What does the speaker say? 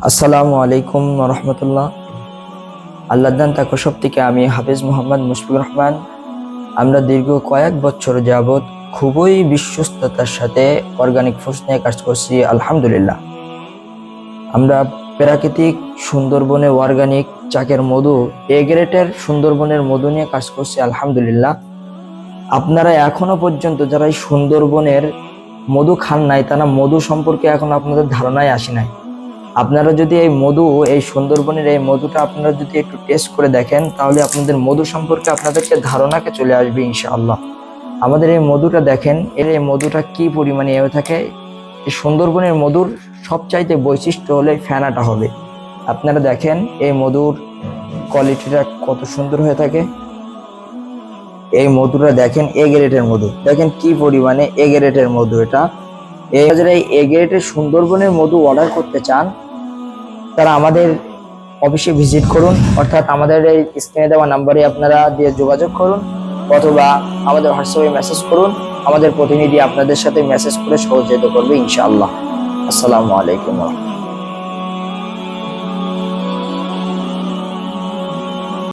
আসসালামু আলাইকুম রহমতুল্লাহ। আল্লাহদান তাকসব থেকে আমি হাফিজ মোহাম্মদ মুশফিকুর রহমান। আমরা দীর্ঘ কয়েক বছর যাবৎ খুবই বিশ্বস্ততার সাথে অর্গানিক ফুডস নিয়ে কাজ করছি আলহামদুলিল্লাহ। আমরা প্রাকৃতিক সুন্দরবনের অর্গানিক চাকের মধু, এ গ্রেডের সুন্দরবনের মধু নিয়ে কাজ করছি আলহামদুলিল্লাহ। আপনারা এখনো পর্যন্ত যারা এই সুন্দরবনের মধু খান নাই, তারা মধু সম্পর্কে এখন আপনাদের ধারণায় আসে নাই। আপনারা যদি এই সুন্দরবনের এই মধুটা আপনারা যদি একটু টেস্ট করে দেখেন, তাহলে আপনাদের মধু সম্পর্কে আপনাদেরকে ধারণাকে চলে আসবে ইনশাআল্লাহ। আমাদের এই মধুটা দেখেন, এই মধুটা কি পরিমাণে হয়ে থাকে। এই সুন্দরবনের মধুর সবচাইতে বৈশিষ্ট্য হলে ফেনাটা হবে। আপনারা দেখেন এই মধুর কোয়ালিটিটা কত সুন্দর হয়ে থাকে। এই মধুটা দেখেন, এ গ্রেডের মধু দেখেন কি পরিমাণে এ গ্রেডের মধু। এটা এই এ গ্রেডের সুন্দরবনের মধু অর্ডার করতে চান, তারা আমাদের অফিসে ভিজিট করুন, অর্থাৎ আমাদের এই স্ক্রিনে দেওয়া নাম্বারে আপনারা দিয়ে যোগাযোগ করুন, অথবা আমাদের হোয়াটসঅ্যাপে মেসেজ করুন। আমাদের প্রতিনিধি আপনাদের সাথে মেসেজ করে সহযোগিতা করবে ইনশাআল্লাহ। আসসালামু আলাইকুম।